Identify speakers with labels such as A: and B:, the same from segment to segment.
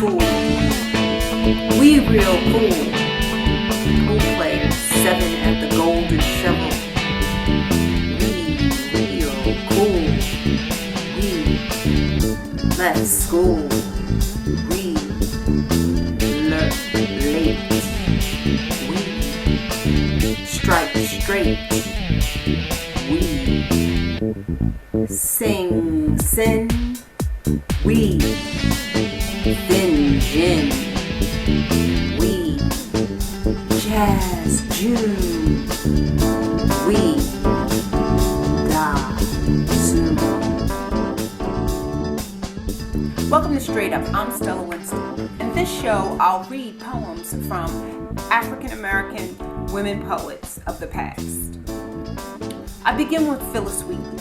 A: fool. We real cool. Pool players, 7 at the Golden Shovel. We real cool. We left school. We learn late. We strike straight. We sing sin. We thin gin. We jazz June. We die soon. Welcome to Straight Up. I'm Stella Winston. In this show, I'll read poems from African American women poets of the past. I begin with Phillis Wheatley.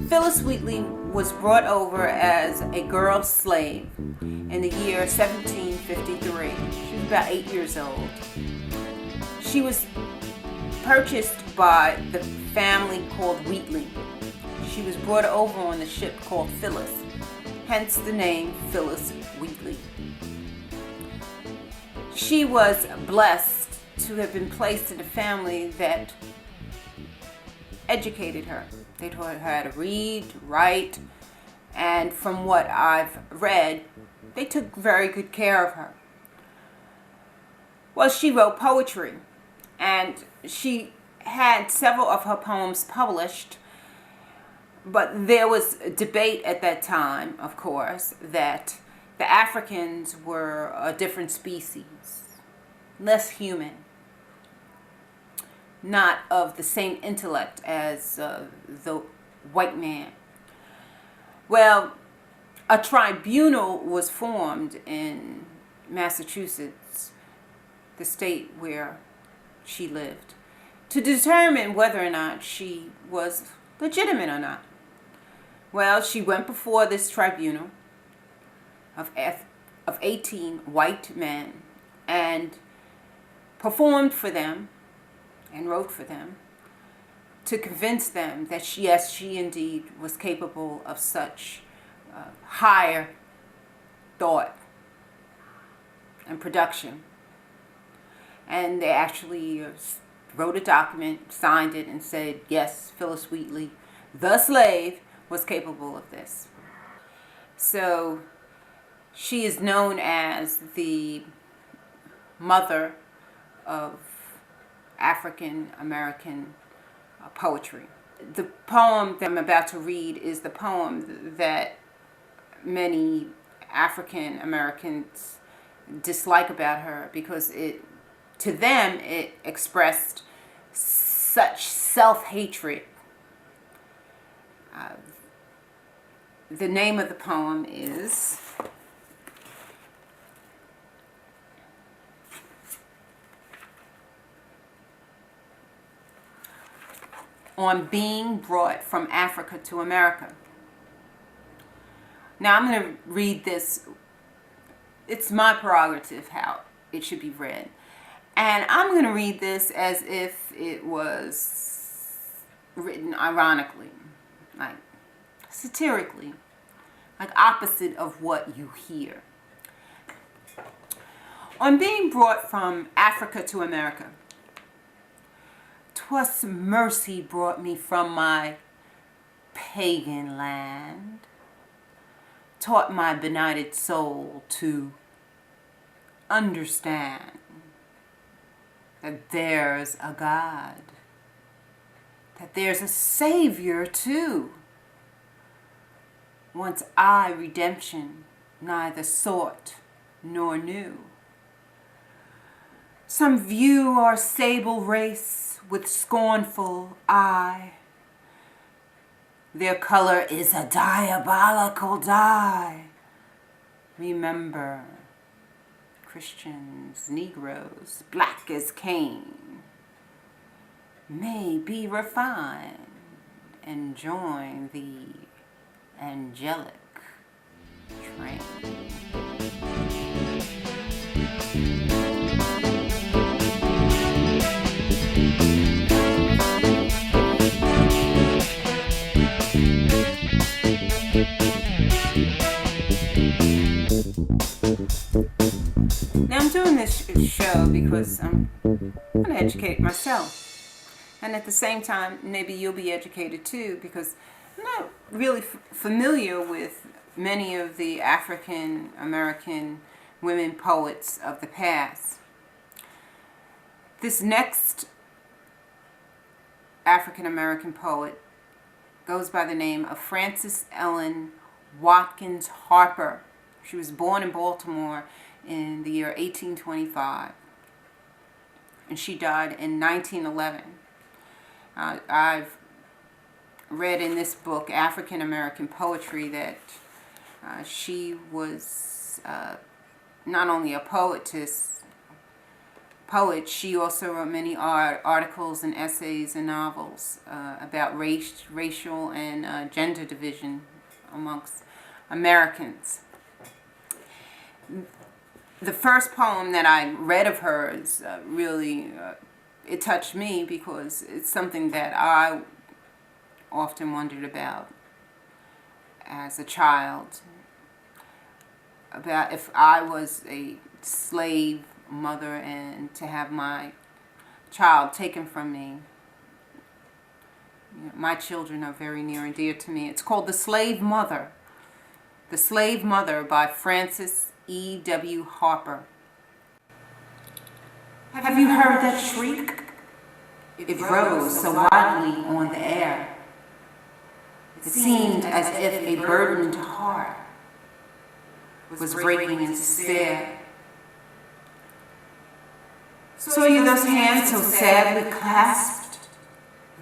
A: Phillis Wheatley was brought over as a girl slave in the year 1753. She was about 8 years old. She was purchased by the family called Wheatley. She was brought over on the ship called Phillis, hence the name Phillis Wheatley. She was blessed to have been placed in a family that educated her. They taught her how to read, write, and from what I've read, they took very good care of her. Well, she wrote poetry, and she had several of her poems published, but there was a debate at that time, of course, that the Africans were a different species, less human, not of the same intellect as the white man. Well, a tribunal was formed in Massachusetts, the state where she lived, to determine whether or not she was legitimate or not. Well, she went before this tribunal of 18 white men and performed for them and wrote for them to convince them that she indeed was capable of such higher thought and production. And they actually wrote a document, signed it, and said, yes, Phillis Wheatley, the slave, was capable of this. So she is known as the mother of African American poetry. The poem that I'm about to read is the poem that many African Americans dislike about her because to them it expressed such self-hatred. The name of the poem is On Being Brought from Africa to America. Now I'm going to read this. It's my prerogative how it should be read. And I'm going to read this as if it was written ironically, like satirically, like opposite of what you hear. On being brought from Africa to America, 'twas mercy brought me from my pagan land, taught my benighted soul to understand that there's a God, that there's a Savior too. Once I redemption neither sought nor knew. Some view our sable race with scornful eye. Their color is a diabolical dye. Remember, Christians, Negroes, black as Cain, may be refined and join the angelic train. this show because I'm going to educate myself. And at the same time, maybe you'll be educated too, because I'm not really familiar with many of the African American women poets of the past. This next African American poet goes by the name of Frances Ellen Watkins Harper. She was born in Baltimore in the year 1825, and she died in 1911. I've read in this book, African American Poetry, that she was not only a poet, she also wrote many articles and essays and novels about racial and gender division amongst Americans. The first poem that I read of hers really, it touched me because it's something that I often wondered about as a child, about if I was a slave mother and to have my child taken from me. You know, my children are very near and dear to me. It's called The Slave Mother. The Slave Mother by Frances E.W. Harper. Have you heard that shriek? It rose so wildly on the air. It seemed as if a burdened heart was breaking in despair. Saw you those hands so sadly clasped,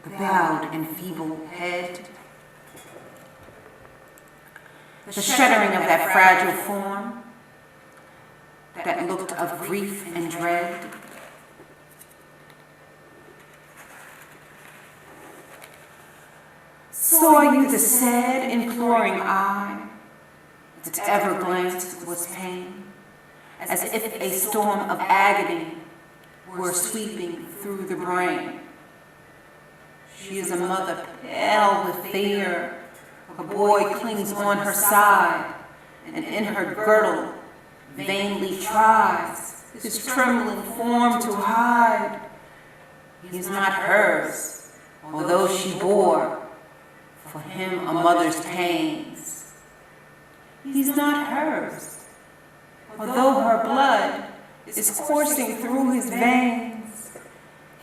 A: the bowed and feeble head? The shuddering of that fragile form that looked of grief and dread? Saw you the sad, imploring eye, its ever glance was pain, as if a storm of agony were sweeping through the brain. She is a mother pale with fear. A boy clings on her side, and in her girdle vainly tries his trembling form to hide. He is not hers, although she bore for him a mother's pains. He's not hers, although her blood is coursing through his veins.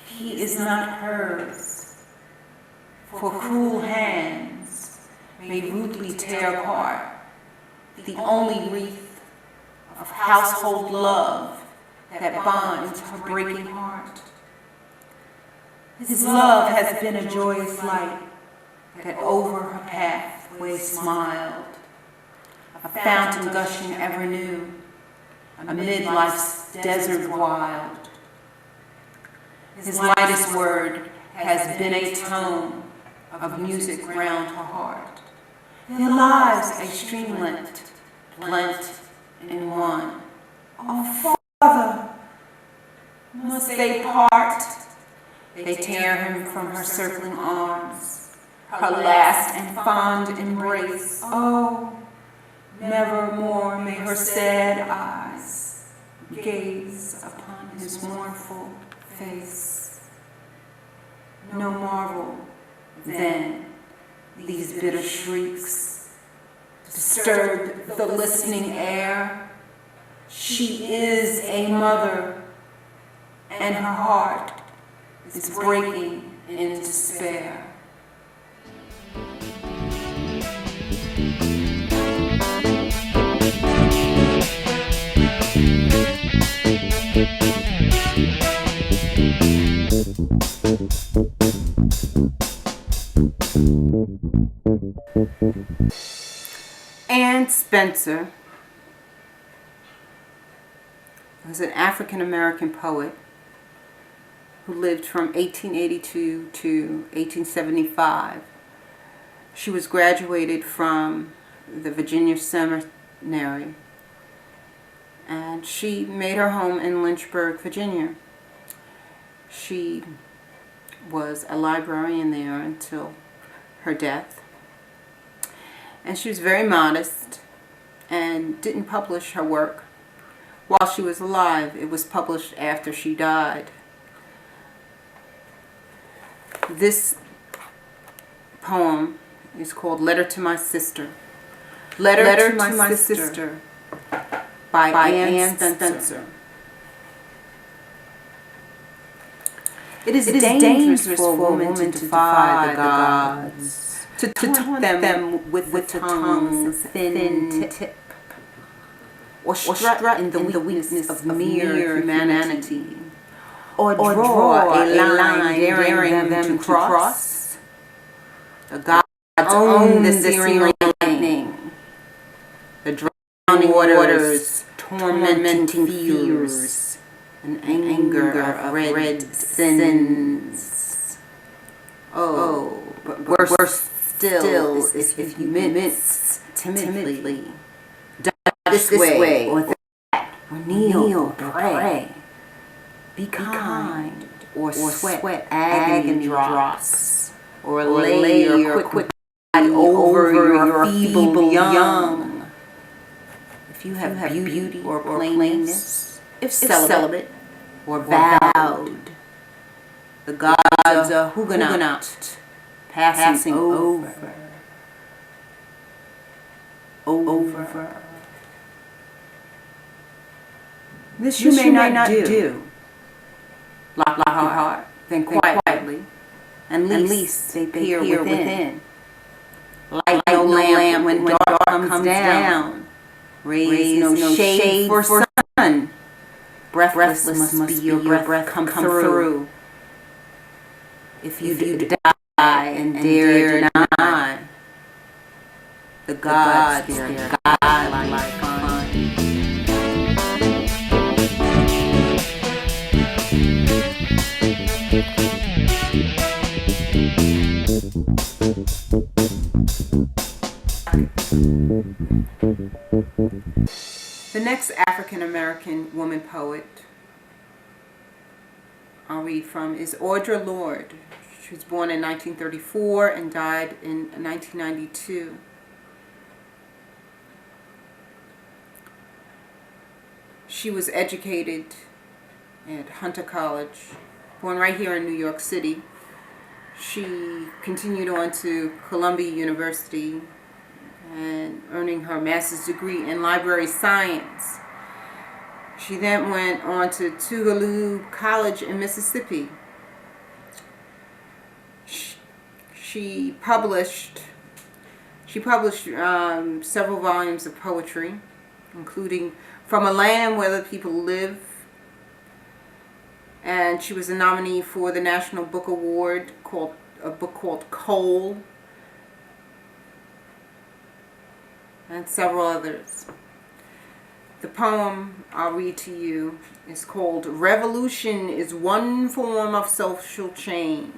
A: He is not hers, for cruel hands may rudely tear apart the only wreath of household love that binds her breaking heart. His love has been a joyous light that over her pathway smiled, a fountain gushing ever new amid life's desert wild. His lightest word has been a tone of music round her heart. Their lives a streamlet blent in one. Oh, Father, must they part? They tear him from her circling arms, her last and fond embrace. Oh, never more may her sad eyes gaze upon his mournful face. No marvel, then, these bitter shrieks disturb the listening air. She is a mother, and her heart is breaking in despair. Anne Spencer was an African American poet who lived from 1882 to 1875. She was graduated from the Virginia Seminary, and she made her home in Lynchburg, Virginia. She was a librarian there until her death. And she was very modest and didn't publish her work, while she was alive. It was published after she died. This poem is called Letter to My Sister. Letter to My Sister by Anne Spencer. It is dangerous for a woman to defy the gods, to taunt them with the tongue's thin tip, or strut in the weakness of mere humanity, or draw a line daring them to cross the gods own the searing lightning, the drowning waters, tormenting fears, and anger of red sins. Oh, but worse still is if you mince timidly, this way or that, or kneel or pray. Be kind, or sweat agony drops, or lay your quick body over your feeble young. If you have beauty or plainness, if celibate or vowed, the gods are Huguenot, passing over. This you may not do. Lock your heart, then quietly, and least they peer within. Light no lamp when dark comes down. Raise no shade for sun. Breathless must be your breath come through. If you die and dare deny, the gods their godlike fun. The next African-American woman poet I'll read from is Audre Lorde. She was born in 1934 and died in 1992. She was educated at Hunter College, born right here in New York City. She continued on to Columbia University and earning her master's degree in library science. She then went on to Tougaloo College in Mississippi. She published several volumes of poetry, including From a Land Where the People Live, and she was a nominee for the National Book Award a book called Coal, and several others. The poem I'll read to you is called Revolution is One Form of Social Change.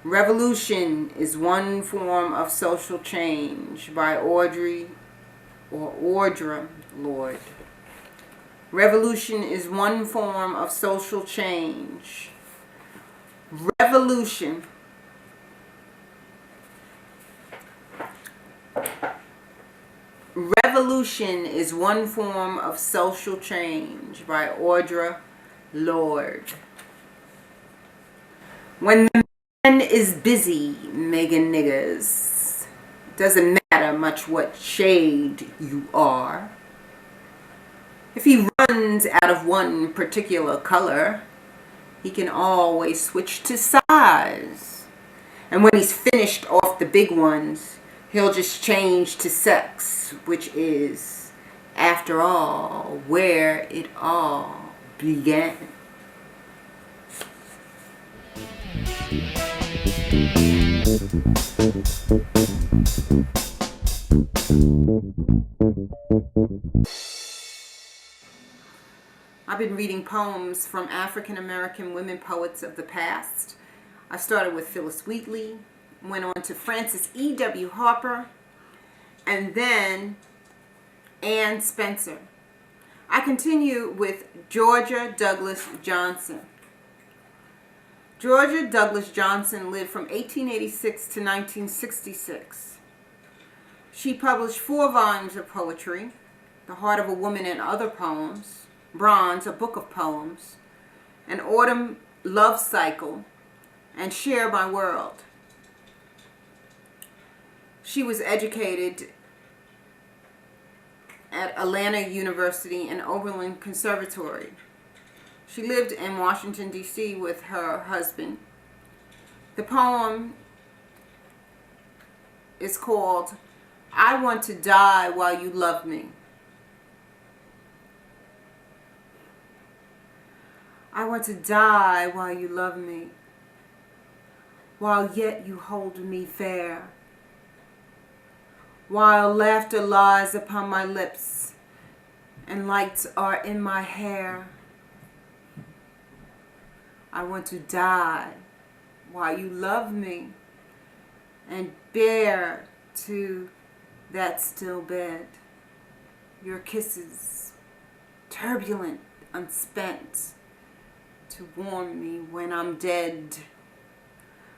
A: Revolution is One Form of Social Change by Audre Lorde. Revolution is one form of social change. Revolution. Revolution is one form of social change by Audre Lorde. When the man is busy making niggas, doesn't matter much what shade you are. If he runs out of one particular color, he can always switch to size. And when he's finished off the big ones, he'll just change to sex, which is, after all, where it all began. I've been reading poems from African American women poets of the past. I started with Phillis Wheatley, went on to Frances E.W. Harper, and then Anne Spencer. I continue with Georgia Douglas Johnson. Georgia Douglas Johnson lived from 1886 to 1966. She published 4 volumes of poetry. The Heart of a Woman and Other Poems, Bronze, a book of poems, An Autumn Love Cycle, and Share My World. She was educated at Atlanta University and Oberlin Conservatory. She lived in Washington, D.C. with her husband. The poem is called I Want to Die While You Love Me. I want to die while you love me, while yet you hold me fair, while laughter lies upon my lips and lights are in my hair. I want to die while you love me and bear to that still bed your kisses, turbulent, unspent, to warm me when I'm dead.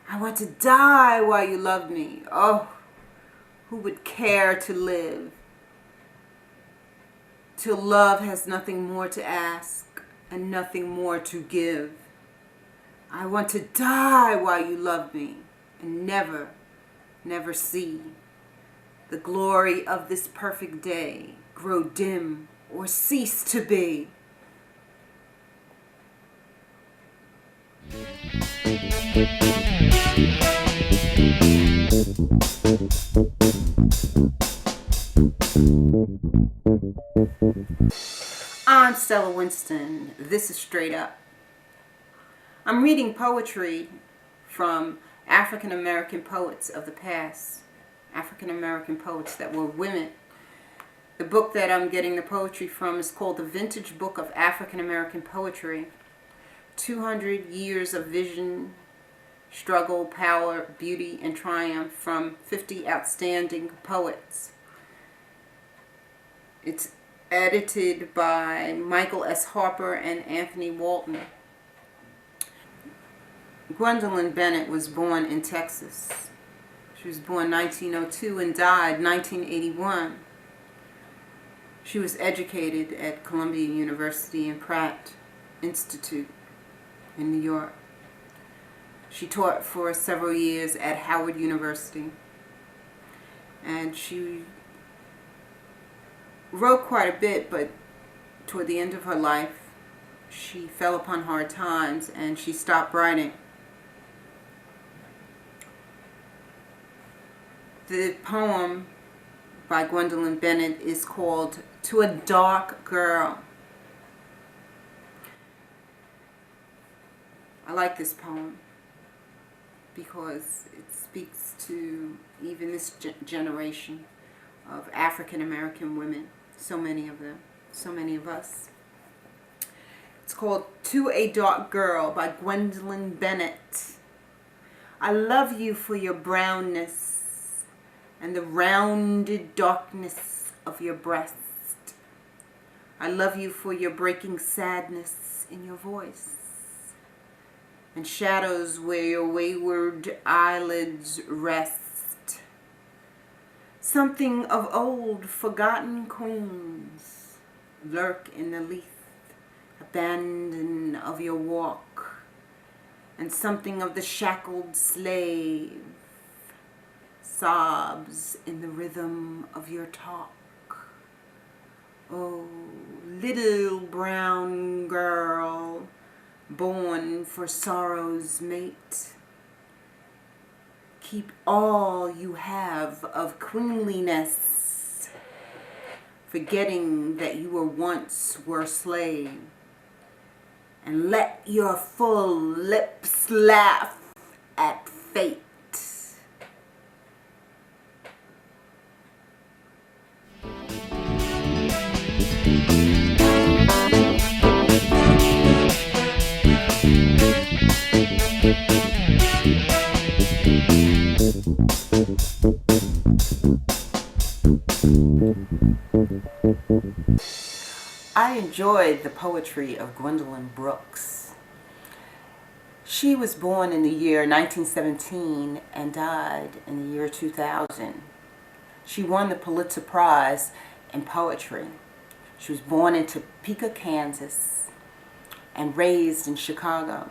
A: I want to die while you love me. Oh, who would care to live till love has nothing more to ask and nothing more to give? I want to die while you love me and never, never see the glory of this perfect day grow dim or cease to be. I'm Stella Winston. This is Straight Up. I'm reading poetry from African American poets of the past, African American poets that were women. The book that I'm getting the poetry from is called The Vintage Book of African American Poetry. 200 years of vision, struggle, power, beauty, and triumph from 50 outstanding poets. It's edited by Michael S. Harper and Anthony Walton. Qwendolyn Bennett was born in Texas. She was born 1902 and died 1981. She was educated at Columbia University and Pratt Institute in New York. She taught for several years at Howard University, and she wrote quite a bit, but toward the end of her life she fell upon hard times and she stopped writing. The poem by Qwendolyn Bennett is called To a Dark Girl. I like this poem because it speaks to even this generation of African American women, so many of them, so many of us. It's called To a Dark Girl by Qwendolyn Bennett. I love you for your brownness and the rounded darkness of your breast. I love you for your breaking sadness in your voice and shadows where your wayward eyelids rest. Something of old forgotten queens lurk in the lithe abandon of your walk, and something of the shackled slave sobs in the rhythm of your talk. Oh, little brown girl, born for sorrow's mate, keep all you have of queenliness, forgetting that you were once were slave, and let your full lips laugh at fate. I enjoyed the poetry of Gwendolyn Brooks. She was born in the year 1917 and died in the year 2000. She won the Pulitzer Prize in poetry. She was born in Topeka, Kansas, and raised in Chicago.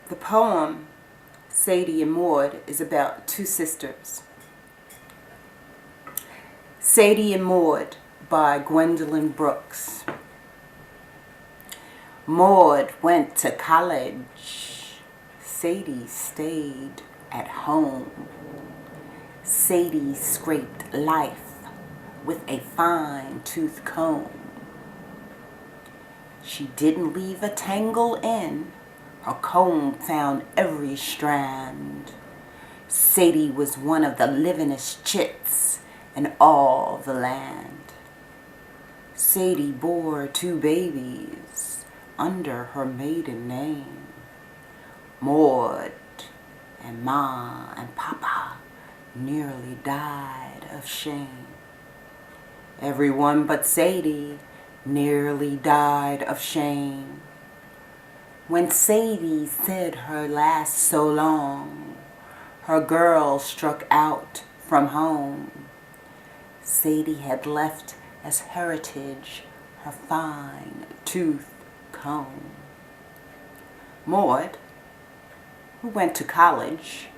A: The poem, Sadie and Maud, is about two sisters. Sadie and Maud by Qwendolyn Brooks. Maud went to college. Sadie stayed at home. Sadie scraped life with a fine-tooth comb. She didn't leave a tangle in. Her comb found every strand. Sadie was one of the livingest chits in all the land. Sadie bore two babies under her maiden name. Maud and Ma and Papa nearly died of shame. Everyone but Sadie nearly died of shame. When Sadie said her last so long, her girl struck out from home. Sadie had left as heritage her fine-tooth comb. Maud, who went to college,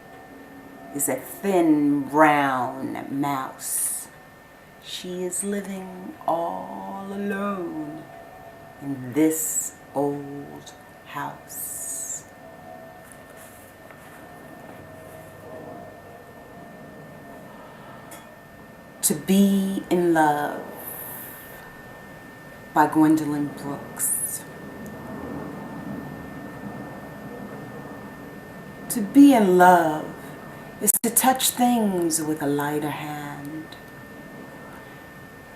A: is a thin brown mouse. She is living all alone in this old house. To Be in Love by Qwendolyn Brooks. To be in love is to touch things with a lighter hand.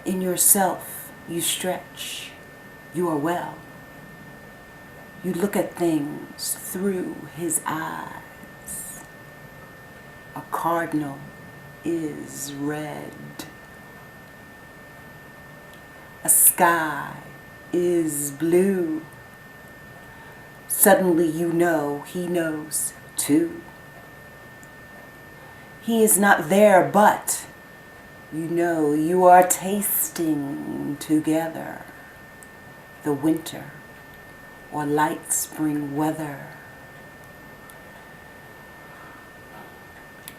A: In yourself you stretch, you are well. You look at things through his eyes. A cardinal is red. A sky is blue. Suddenly you know he knows too. He is not there, but you know you are tasting together the winter or light spring weather.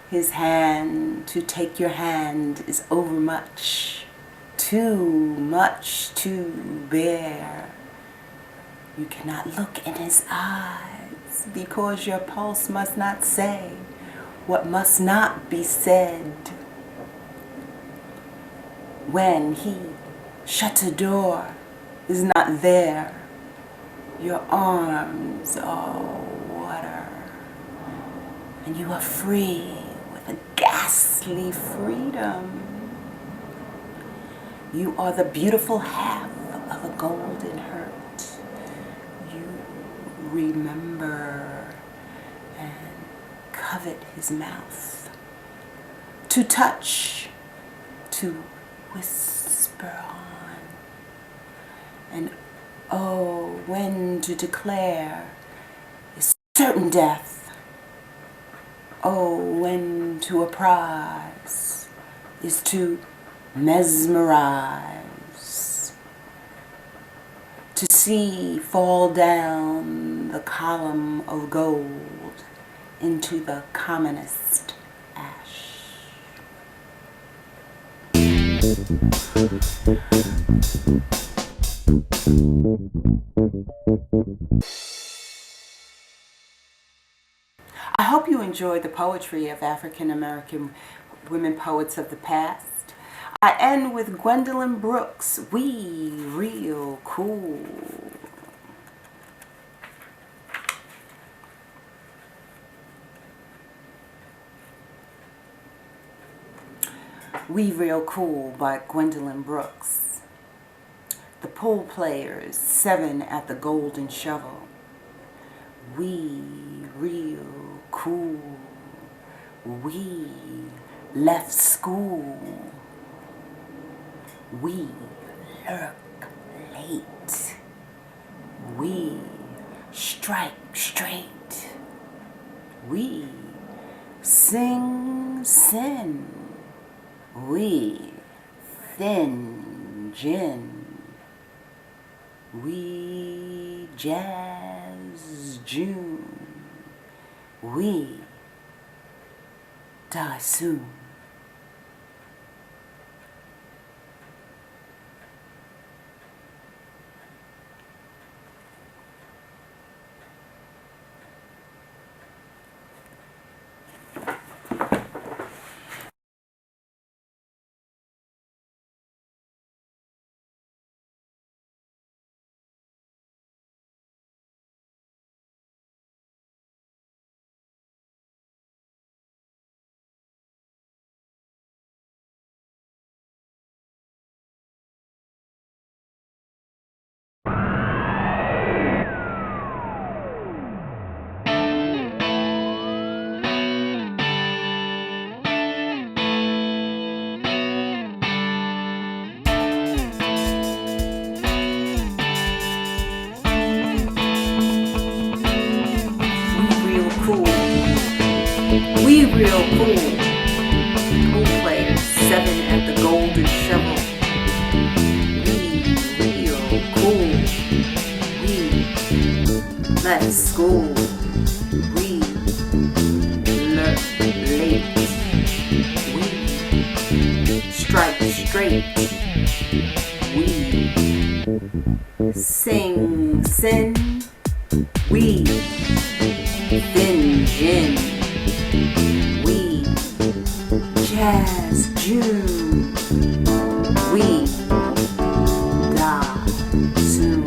A: His hand to take your hand is overmuch, too much to bear. You cannot look in his eyes because your pulse must not say what must not be said. When he shuts a door, is not there, your arms are water, and you are free with a ghastly freedom. You are the beautiful half of a golden hurt. You remember and covet his mouth, to touch, to whisper on, and oh, when to declare is certain death. Oh, when to apprise is to mesmerize. To see fall down the column of gold into the commonest ash. I hope you enjoyed the poetry of African American women poets of the past. I end with Qwendolyn Brooks, We Real Cool. We Real Cool by Qwendolyn Brooks. The pool players, 7 at the golden shovel. We real cool. We left school. We lurk late. We strike straight. We sing sin. We thin gin. We jazz June. We die soon. We real cool. Pool players, 7 at the Golden Shovel. We real cool. We left school. We left late. We strike straight. We sing sin. We thin gin. We jazz June. We die soon.